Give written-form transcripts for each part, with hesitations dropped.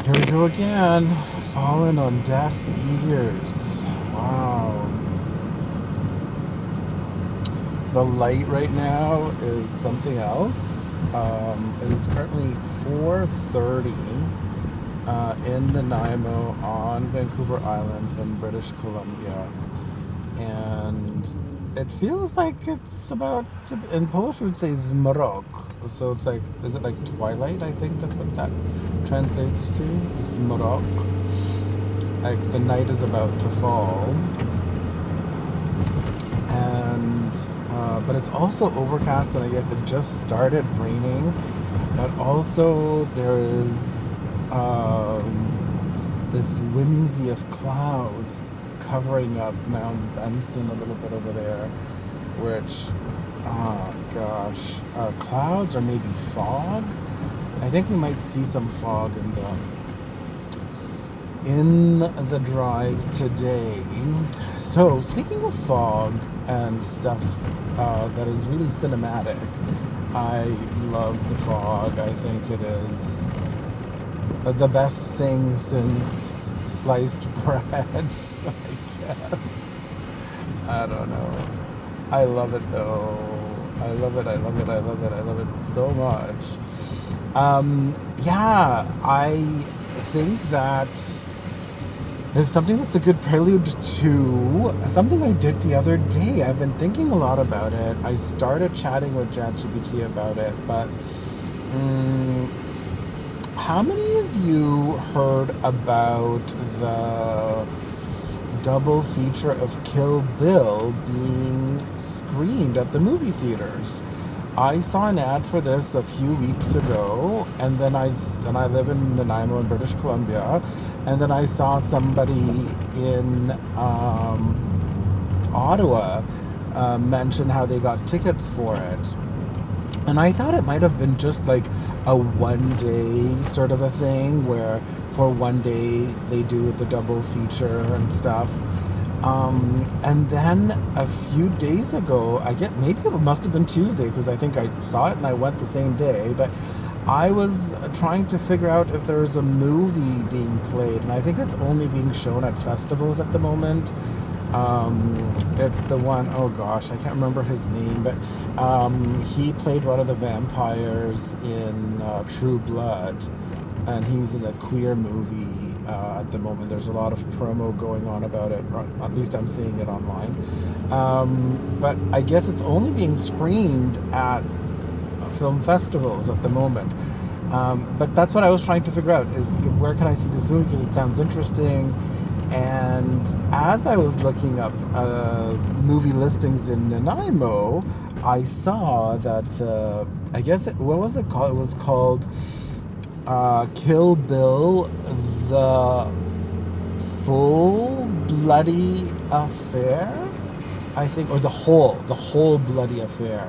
Here we go again. Fallen on deaf ears. Wow. The light right now is something else. It is currently 4:30 in Nanaimo on Vancouver Island in British Columbia. And it feels like it's about to, in Polish we would say zmrok. So it's like, is it like twilight? I think that's what that translates to. Zmrok. Like the night is about to fall. And, but it's also overcast, and I guess it just started raining. But also there is this whimsy of clouds covering up Mount Benson a little bit over there, which, oh gosh, clouds or maybe fog. I think we might see some fog in the drive today. So speaking of fog and stuff that is really cinematic, I love the fog. I think it is the best thing since sliced bread, I guess. I don't know. I love it though. I love it, I love it, I love it, I love it so much. Yeah, I think that is something that's a good prelude to something I did the other day. I've been thinking a lot about it. I started chatting with ChatGPT about it, but how many of you heard about the double feature of Kill Bill being screened at the movie theaters? I saw an ad for this a few weeks ago, and then I live in Nanaimo in British Columbia, and then I saw somebody in Ottawa mention how they got tickets for it. And I thought it might have been just like a one day sort of a thing where for one day they do the double feature and stuff. And then a few days ago, maybe it must have been Tuesday because I think I saw it and I went the same day, but I was trying to figure out if there was a movie being played, and I think it's only being shown at festivals at the moment. It's the one, oh gosh, I can't remember his name, but he played one of the vampires in True Blood, and he's in a queer movie at the moment. There's a lot of promo going on about it, or at least I'm seeing it online. But I guess it's only being screened at film festivals at the moment. But that's what I was trying to figure out, is where can I see this movie, because it sounds interesting. And as I was looking up movie listings in Nanaimo, I saw that what was it called? It was called Kill Bill, the Full Bloody Affair, I think, or the whole bloody affair.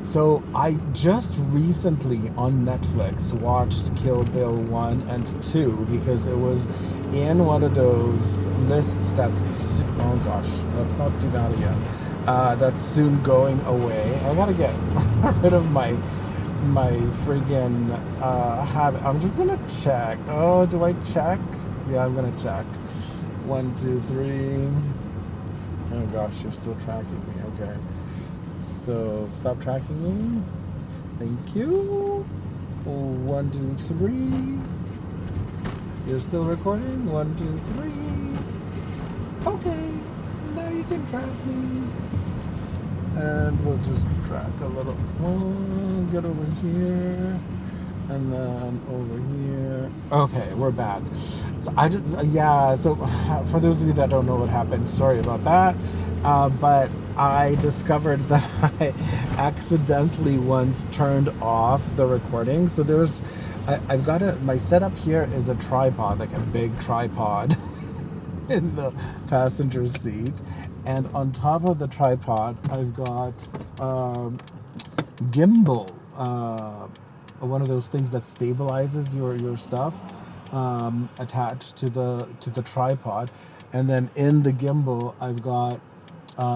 So I just recently on Netflix watched Kill Bill 1 and 2 because it was in one of those lists oh gosh, let's not do that again. That's soon going away. I gotta get rid of my friggin' habit. I'm just gonna check. Oh, do I check? Yeah, I'm gonna check. 1, 2, 3. Oh gosh, you're still tracking me. Okay. So stop tracking me. Thank you. 1, 2, 3. You're still recording. 1, 2, 3. Okay. Now you can track me. And we'll just track a little. Get over here. And then over here. Okay, we're back. So for those of you that don't know what happened, sorry about that. But I discovered that I accidentally once turned off the recording. So I've got my setup here is a tripod, like a big tripod in the passenger seat. And on top of the tripod, I've got gimbal, one of those things that stabilizes your stuff, attached to the tripod. And then in the gimbal, I've got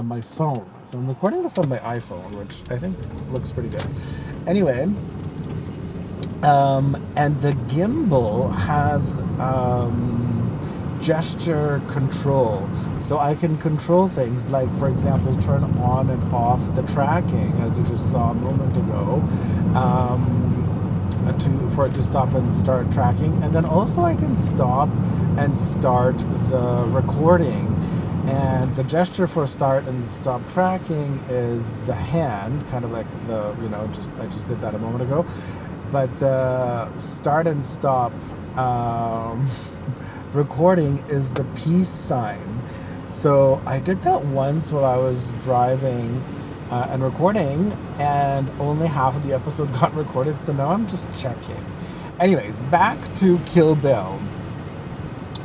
my phone. So I'm recording this on my iPhone, which I think looks pretty good. Anyway, And the gimbal has gesture control. So I can control things like, for example, turn on and off the tracking, as you just saw a moment ago, for it to stop and start tracking. And then also I can stop and start the recording. And the gesture for start and stop tracking is the hand, kind of like the, I just did that a moment ago. But the start and stop recording is the peace sign. So I did that once while I was driving and recording, and only half of the episode got recorded, so now I'm just checking. Anyways, back to Kill Bill.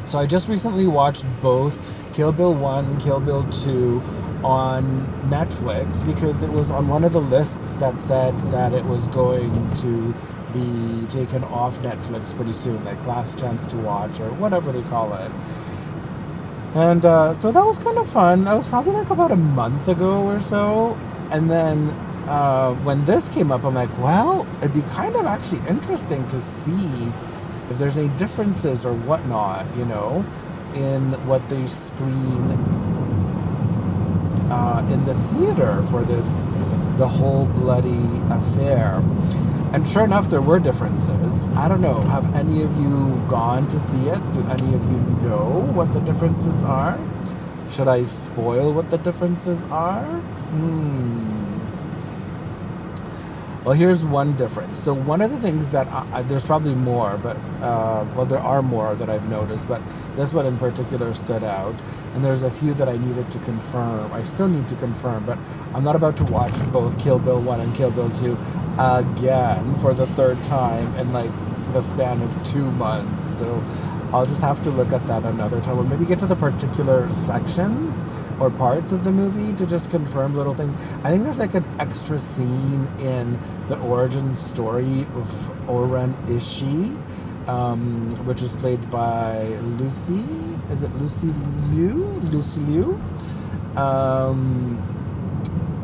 So I just recently watched both Kill Bill 1 and Kill Bill 2 on Netflix because it was on one of the lists that said that it was going to be taken off Netflix pretty soon, like last chance to watch or whatever they call it. And so that was kind of fun. That was probably like about a month ago or so. And then when this came up, I'm like, well, it'd be kind of actually interesting to see if there's any differences or whatnot, in what they screen in the theater for the whole bloody affair. And sure enough, there were differences. I don't know, have any of you gone to see it? Do any of you know what the differences are? Should I spoil what the differences are? Well, here's one difference. So one of the things that there's probably more, but there are more that I've noticed, but this one in particular stood out. And there's a few that I needed to confirm. I still need to confirm, but I'm not about to watch both Kill Bill 1 and Kill Bill 2 again for the third time in like the span of 2 months. So I'll just have to look at that another time, or maybe get to the particular sections or parts of the movie to just confirm little things. I think there's like an extra scene in the origin story of Oren Ishii, which is played by Lucy. Is it Lucy Liu? Lucy Liu.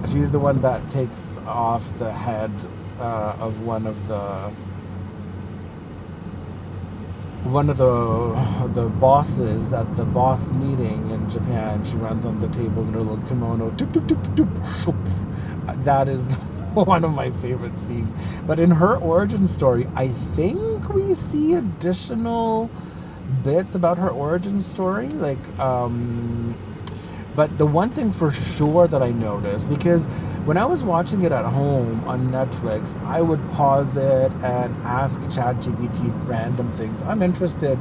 She's the one that takes off the head of one of the bosses at the boss meeting in Japan. She runs on the table in her little kimono. Doop, doop, doop, doop, shoop. That is one of my favorite scenes. But in her origin story, I think we see additional bits about her origin story. But the one thing for sure that I noticed, because when I was watching it at home on Netflix, I would pause it and ask ChatGPT random things. I'm interested,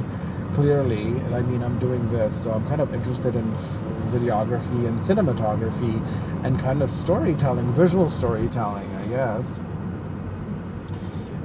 clearly, I mean, I'm doing this, so I'm kind of interested in videography and cinematography and kind of storytelling, visual storytelling, I guess.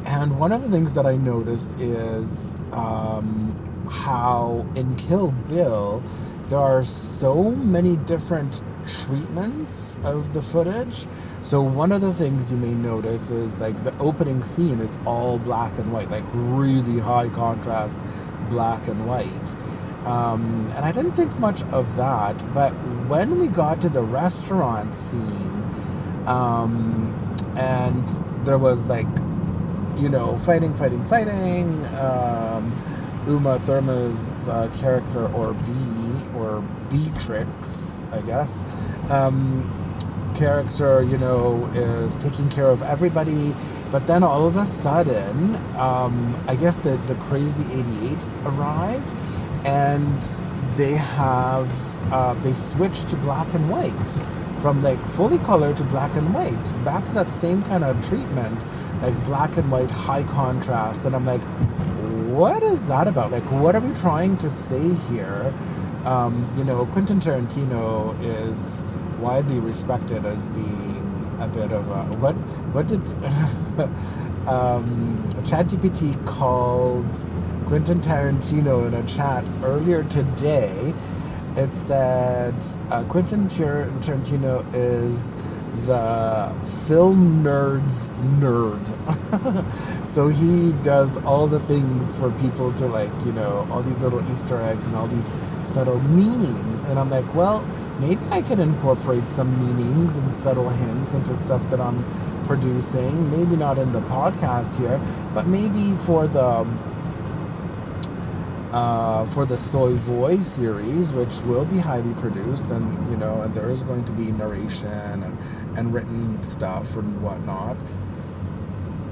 And one of the things that I noticed is how in Kill Bill, there are so many different treatments of the footage. So one of the things you may notice is like the opening scene is all black and white, like really high contrast black and white. And I didn't think much of that, but when we got to the restaurant scene, and there was like, fighting. Uma Thurman's character, or Beatrix, I guess, character, is taking care of everybody, but then all of a sudden, I guess the Crazy 88 arrive, and they switch to black and white, from like fully color to black and white, back to that same kind of treatment, like black and white, high contrast, and I'm like, what is that about? Like, what are we trying to say here? Quentin Tarantino is widely respected as being a bit of a... What did... ChatGPT called Quentin Tarantino in a chat earlier today. It said Quentin Tarantino is the film nerd's nerd. So he does all the things for people to like, all these little Easter eggs and all these subtle meanings. And I'm like, well, maybe I can incorporate some meanings and subtle hints into stuff that I'm producing. Maybe not in the podcast here, but maybe for the Soy Voy series, which will be highly produced, and and there is going to be narration and written stuff and whatnot.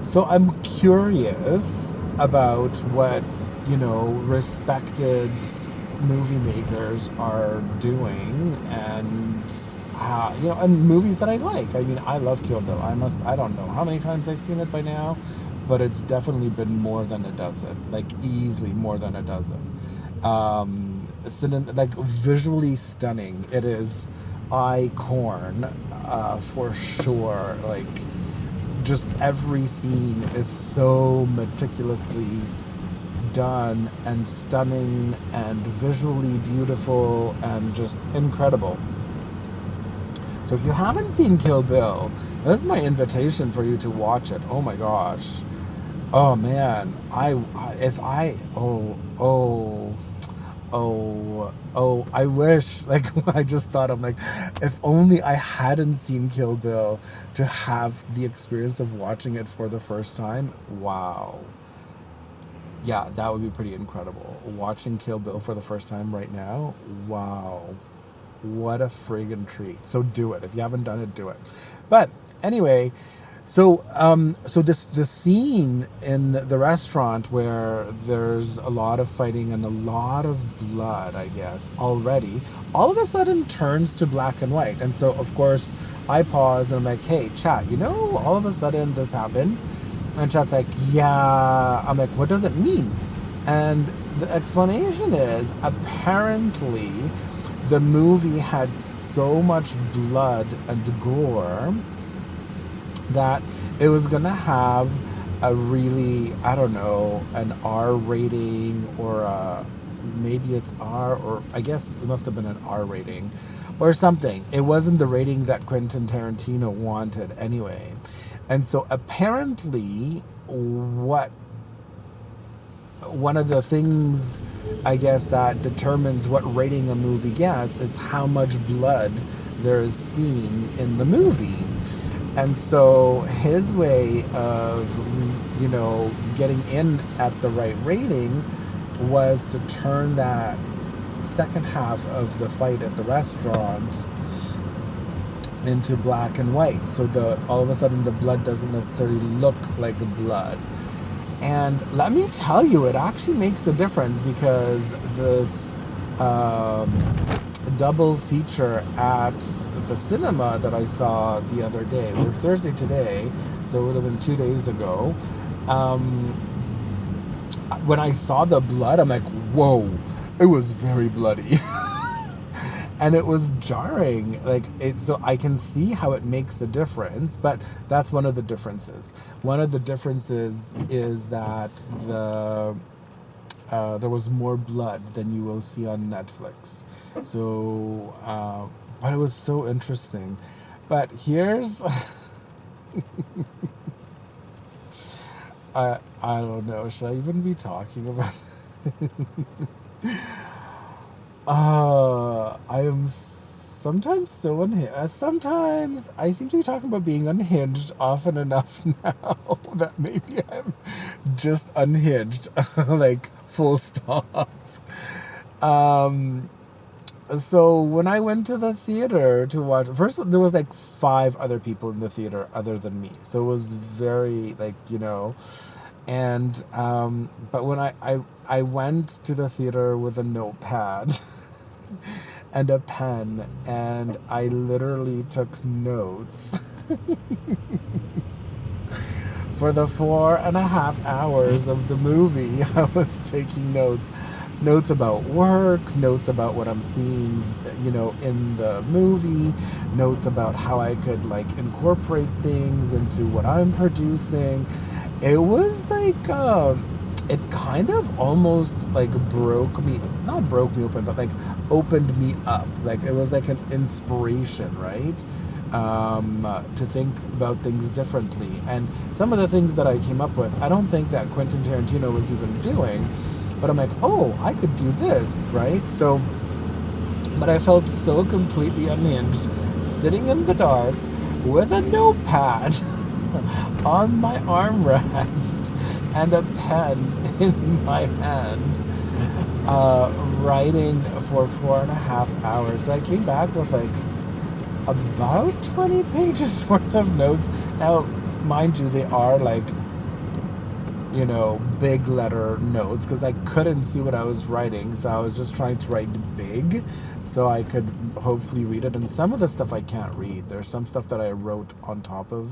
So I'm curious about what respected movie makers are doing, and and movies that I like. I mean, I love Kill Bill. I don't know how many times I've seen it by now, but it's definitely been more than a dozen, like easily more than a dozen. Like visually stunning. It is eye-corn, for sure. Like, just every scene is so meticulously done and stunning and visually beautiful and just incredible. So if you haven't seen Kill Bill, this is my invitation for you to watch it. Oh my gosh. Oh man, I wish, like, I just thought, I'm like, if only I hadn't seen Kill Bill to have the experience of watching it for the first time. Wow. Yeah, that would be pretty incredible. Watching Kill Bill for the first time right now, wow. What a friggin' treat. So do it. If you haven't done it, do it. But anyway, so this scene in the restaurant where there's a lot of fighting and a lot of blood, I guess, already, all of a sudden turns to black and white. And so, of course, I pause and I'm like, hey, chat, all of a sudden this happened? And chat's like, yeah. I'm like, what does it mean? And the explanation is, apparently, the movie had so much blood and gore that it was going to have a really, I don't know, an R rating, or maybe it's R, or I guess it must have been an R rating or something. It wasn't the rating that Quentin Tarantino wanted anyway. And so apparently one of the things, I guess, that determines what rating a movie gets is how much blood there is seen in the movie. And so his way of, getting in at the right rating was to turn that second half of the fight at the restaurant into black and white. So all of a sudden the blood doesn't necessarily look like blood. And let me tell you, it actually makes a difference, because this double feature at the cinema that I saw the other day, we're Thursday today, so it would have been 2 days ago, when I saw the blood, I'm like, whoa, it was very bloody. And it was jarring, so I can see how it makes a difference, but that's one of the differences. One of the differences is that there was more blood than you will see on Netflix. So, but it was so interesting. But here's, I don't know, should I even be talking about I am sometimes so unhinged. Sometimes I seem to be talking about being unhinged often enough now that maybe I'm just unhinged, like, full stop. So when I went to the theater to watch, first there was like 5 other people in the theater other than me, so it was very, like, and but when I went to the theater with a notepad and a pen, and I literally took notes for the 4.5 hours of the movie. I was taking notes about work, notes about what I'm seeing, in the movie, notes about how I could, like, incorporate things into what I'm producing. It was like, it kind of almost, like, not broke me open, but, like, opened me up. Like, it was like an inspiration, right? to think about things differently. And some of the things that I came up with, I don't think that Quentin Tarantino was even doing, but I'm like, oh, I could do this, right? So, but I felt so completely unhinged, sitting in the dark with a notepad on my armrest and a pen in my hand, writing for 4.5 hours. So I came back with like about 20 pages worth of notes. Now, mind you, they are like, you know, big letter notes because I couldn't see what I was writing. So I was just trying to write big so I could hopefully read it. And some of the stuff I can't read. There's some stuff that I wrote on top of,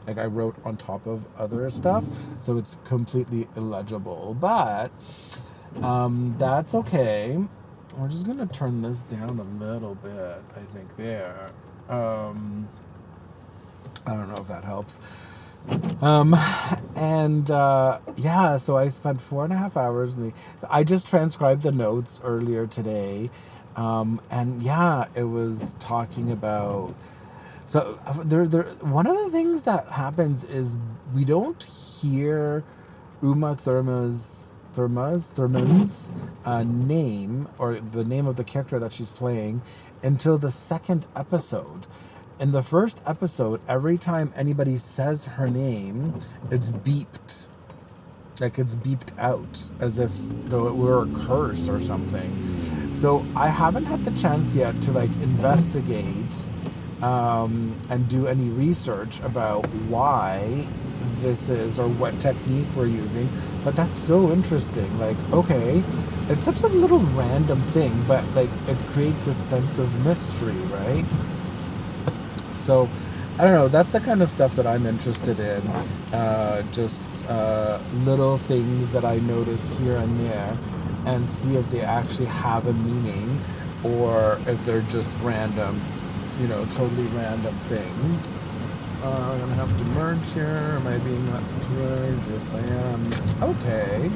like I wrote on top of other stuff. So it's completely illegible. But that's okay. We're just going to turn this down a little bit, I think, there. I don't know if that helps. Yeah, so I spent 4.5 hours. So I just transcribed the notes earlier today. And yeah, it was talking about, so there, one of the things that happens is we don't hear Uma Thurman's name, or the name of the character that she's playing, until the second episode. In the first episode, every time anybody says her name, it's beeped. Like it's beeped out, as if though it were a curse or something. So I haven't had the chance yet to like investigate and do any research about why this is or what technique we're using, but that's so interesting. Like, okay, it's such a little random thing, but like it creates this sense of mystery, right? So I don't know, that's the kind of stuff that I'm interested in. Just little things that I notice here and there, and see if they actually have a meaning or if they're just random, you know, totally random things. I'm gonna have to merge here. Am I being let to merge? Yes, I am. Okay.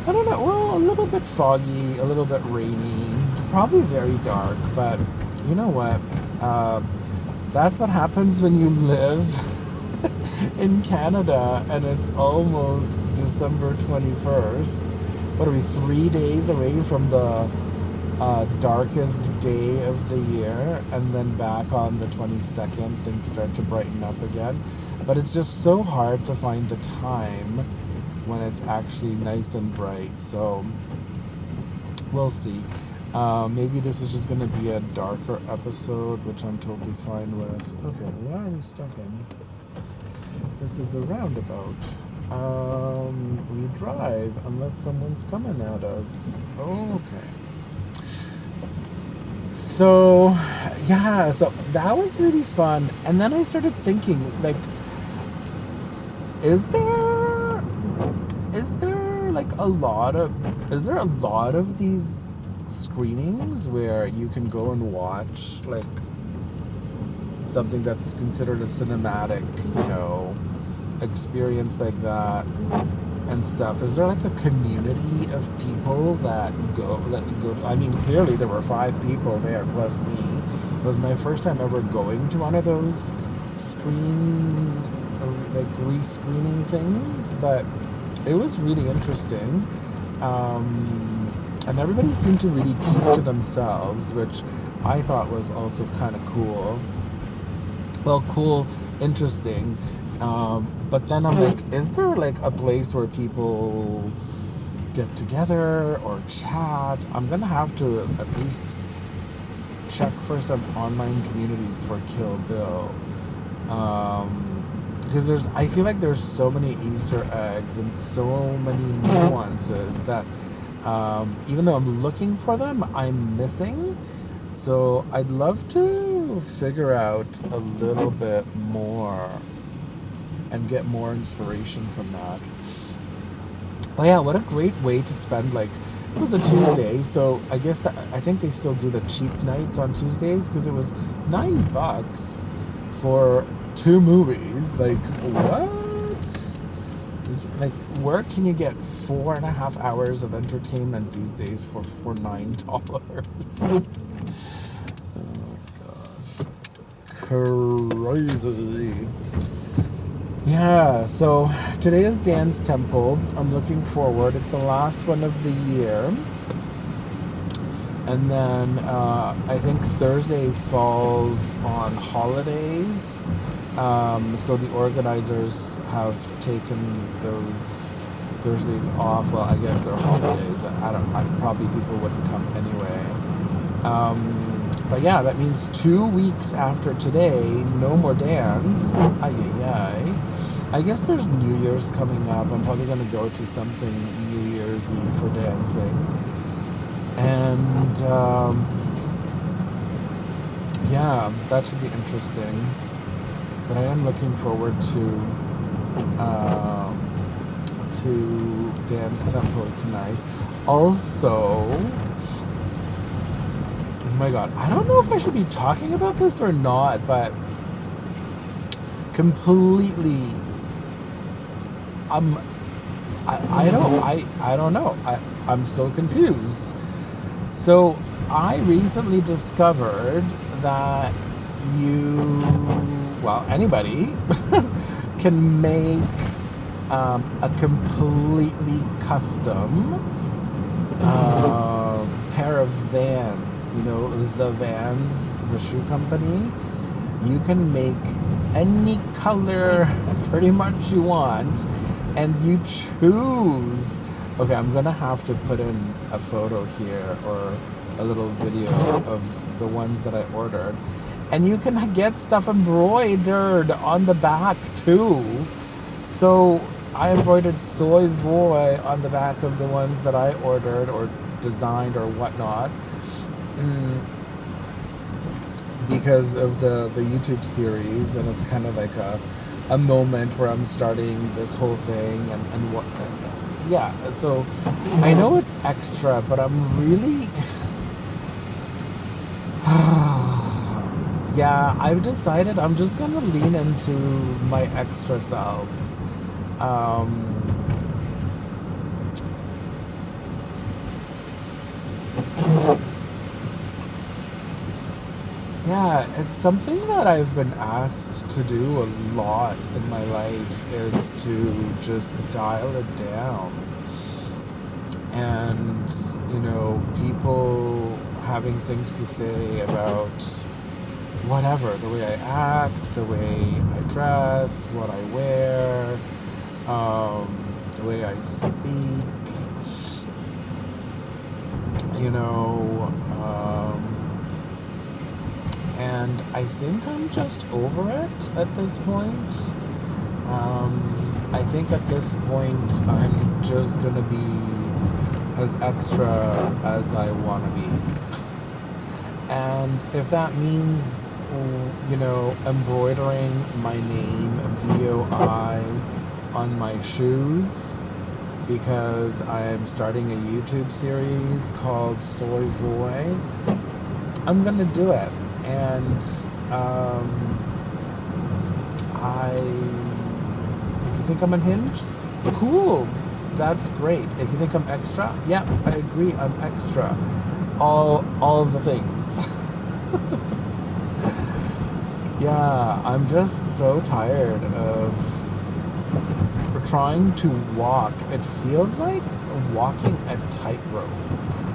I don't know. Well, a little bit foggy, a little bit rainy, probably very dark, but you know what? That's what happens when you live in Canada and it's almost December 21st. What are we, 3 days away from the darkest day of the year, and then back on the 22nd things start to brighten up again. But it's just so hard to find the time when it's actually nice and bright. So we'll see. Maybe this is just going to be a darker episode, which I'm totally fine with. Okay, why are we stuck in? This is a roundabout. We drive unless someone's coming at us. Okay. So, yeah, so that was really fun. And then I started thinking, like, is there like a lot of these screenings where you can go and watch like something that's considered a cinematic, you know, experience like that and stuff? Is there like a community of people that go? I mean, clearly there were 5 people there plus me. It was my first time ever going to one of those re-screening things, but it was really interesting. And everybody seemed to really keep to themselves, which I thought was also kind of cool. Well, cool, interesting. But then I'm like, is there like a place where people get together or chat? I'm gonna have to at least check for some online communities for Kill Bill. Because I feel like there's so many Easter eggs and so many nuances that even though I'm looking for them, I'm missing. So I'd love to figure out a little bit more and get more inspiration from that. But yeah, what a great way to spend, like, it was a Tuesday, so I think they still do the cheap nights on Tuesdays, because it was $9 for 2 movies. Like, what? Like, where can you get 4.5 hours of entertainment these days for $9? Oh gosh. crazy. Yeah, so today is Dance Temple. I'm looking forward. It's the last one of the year. And then I think Thursday falls on holidays. So the organizers have taken those Thursdays off. Well, I guess they're holidays. Probably people wouldn't come anyway. But yeah, that means 2 weeks after today, no more dance. Ay, ay, ay. I guess there's New Year's coming up. I'm probably going to go to something New Year's Eve for dancing. And yeah, that should be interesting. But I am looking forward to Dance Temple tonight. Also, oh my god, I don't know if I should be talking about this or not, but completely, I don't know. I'm so confused. So I recently discovered that anybody can make a completely custom pair of Vans. You know, the Vans, the shoe company. You can make any color pretty much you want, and you choose. Okay, I'm gonna have to put in a photo here or a little video of the ones that I ordered. And you can get stuff embroidered on the back too. So I embroidered Soy Voy on the back of the ones that I ordered or designed or whatnot. Because of the YouTube series, and it's kind of like a moment where I'm starting this whole thing and what. Yeah, so I know it's extra, but I'm really... yeah, I've decided I'm just going to lean into my extra self. Yeah, it's something that I've been asked to do a lot in my life, is to just dial it down. And, you know, people having things to say about whatever, the way I act, the way I dress, what I wear, the way I speak, you know, and I think I'm just over it at this point. I think at this point I'm just gonna be as extra as I want to be. And if that means, you know, embroidering my name, VOI, on my shoes, because I'm starting a YouTube series called Soy Voy, I'm gonna do it. And if you think I'm unhinged, cool, that's great. If you think I'm extra, yeah, I agree, I'm extra. All of the things. Yeah, I'm just so tired of trying to walk. It feels like walking a tightrope.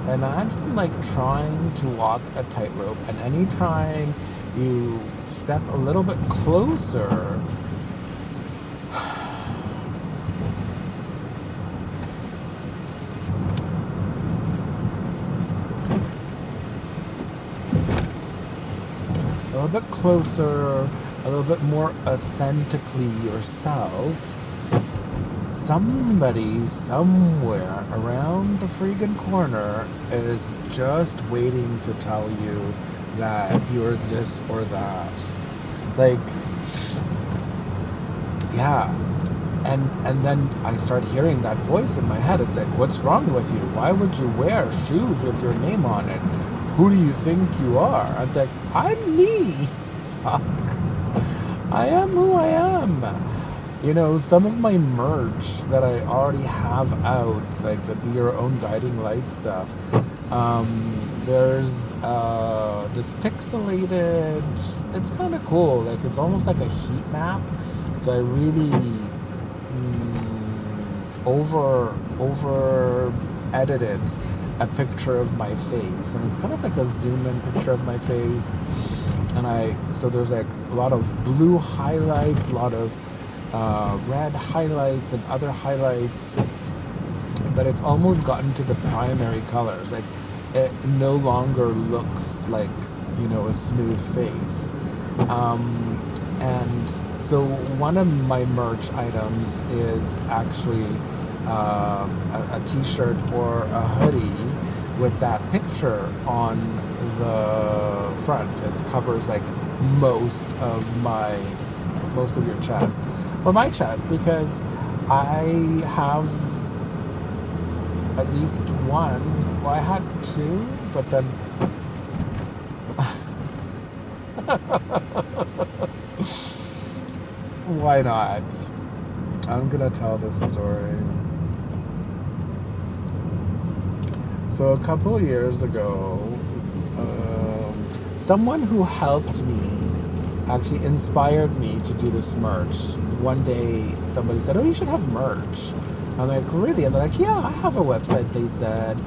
Imagine like trying to walk a tightrope, and anytime you step a little bit closer, a little bit closer, a little bit more authentically yourself, somebody somewhere around the friggin' corner is just waiting to tell you that you're this or that. Like, yeah. And then I start hearing that voice in my head. It's like, what's wrong with you? Why would you wear shoes with your name on it? Who do you think you are? It's like, I'm me. Fuck. I am who I am. You know, some of my merch that I already have out, like the Be Your Own Guiding Light stuff, There's this pixelated. It's kind of cool. Like it's almost like a heat map. So I really over edited a picture of my face, and it's kind of like a zoom in picture of my face. And so there's like a lot of blue highlights, a lot of red highlights, and other highlights. But it's almost gotten to the primary colors. Like it no longer looks like, a smooth face. And so one of my merch items is actually a t-shirt or a hoodie with that picture on the front. It covers like most of your chest, or my chest, because I have at least one. Well, I had two, but then why not? I'm gonna tell this story. So a couple of years ago, someone who helped me actually inspired me to do this merch. One day somebody said, "Oh, you should have merch." I'm like, "Really?" And they're like, "Yeah, I have a website," they said,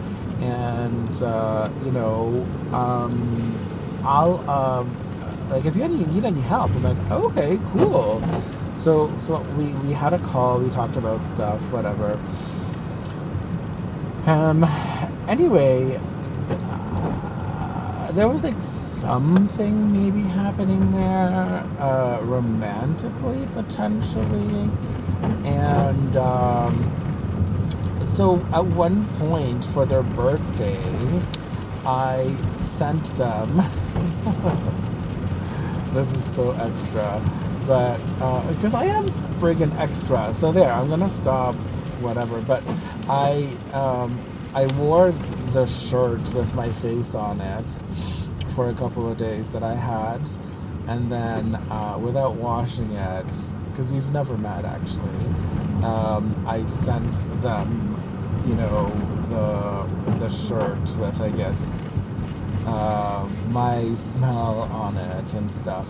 "and I'll like if you need any help." I'm like, "Okay, cool." So we had a call, we talked about stuff, whatever. Anyway, there was like something maybe happening there, romantically, potentially. And so at one point for their birthday, I sent them, this is so extra, but because I am friggin' extra. So there, I'm gonna stop, whatever. But I wore the shirt with my face on it for a couple of days that I had, and then without washing it, because we've never met actually, I sent them, the shirt with, I guess, my smell on it and stuff.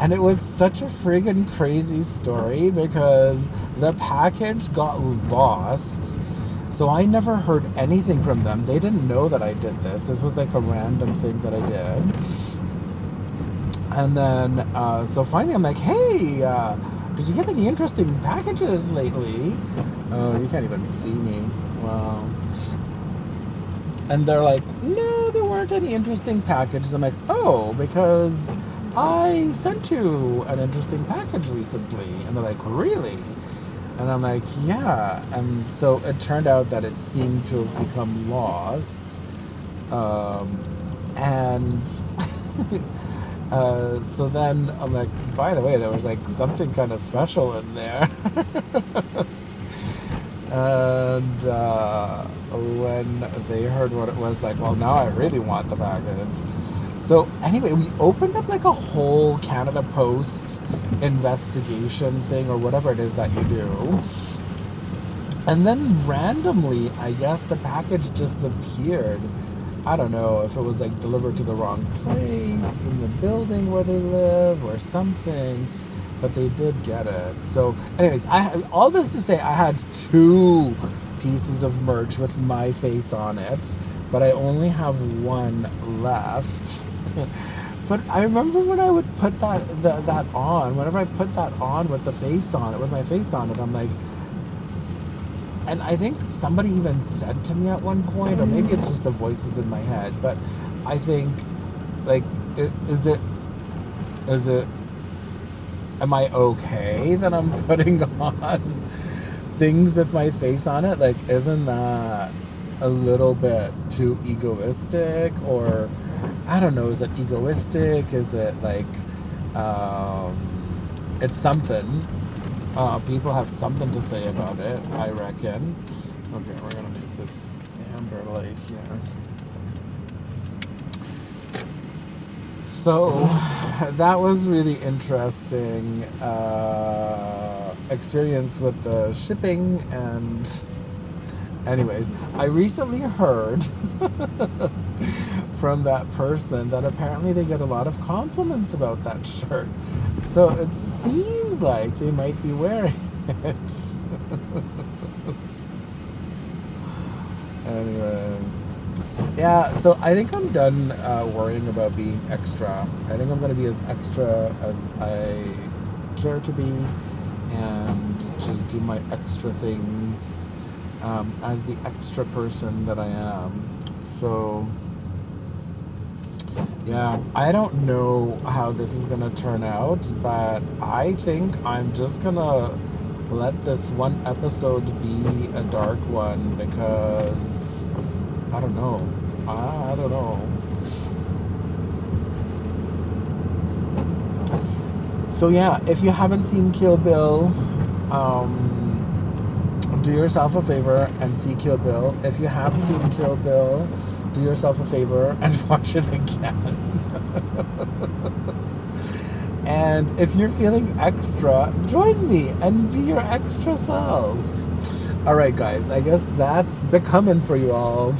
And it was such a friggin' crazy story because the package got lost. So I never heard anything from them. They didn't know that I did this. This was like a random thing that I did. And then, so finally I'm like, "Hey, did you get any interesting packages lately?" Oh, you can't even see me. Wow. And they're like, "No, there weren't any interesting packages." I'm like, "Oh, because I sent you an interesting package recently." And they're like, "Really?" And I'm like, "Yeah." And so it turned out that it seemed to have become lost. And so then I'm like, "By the way, there was like something kind of special in there." And when they heard what it was, like, "Well, now I really want the package." So anyway, we opened up like a whole Canada Post investigation thing, or whatever it is that you do. And then randomly, I guess the package just appeared. I don't know if it was like delivered to the wrong place in the building where they live or something, but they did get it. So anyways, all this to say, I had 2 pieces of merch with my face on it, but I only have one left. But I remember when I would put that on, whenever I put that on with the face on it, with my face on it, I'm like, and I think somebody even said to me at one point, or maybe it's just the voices in my head, but I think, like, is it, am I okay that I'm putting on things with my face on it? Like, isn't that a little bit too egoistic? Or, I don't know, is it egoistic? Is it like, it's something. People have something to say about it, I reckon. Okay, we're gonna make this amber light here. So that was really interesting experience with the shipping Anyways, I recently heard from that person that apparently they get a lot of compliments about that shirt. So it seems like they might be wearing it. Anyway. Yeah, so I think I'm done worrying about being extra. I think I'm going to be as extra as I care to be and just do my extra things as the extra person that I am. So, yeah, I don't know how this is going to turn out, but I think I'm just going to let this one episode be a dark one because I don't know. I don't know. So yeah, if you haven't seen Kill Bill, do yourself a favor and see Kill Bill. If you have seen Kill Bill, do yourself a favor and watch it again. And if you're feeling extra, join me and be your extra self. All right, guys, I guess that's becoming for you all.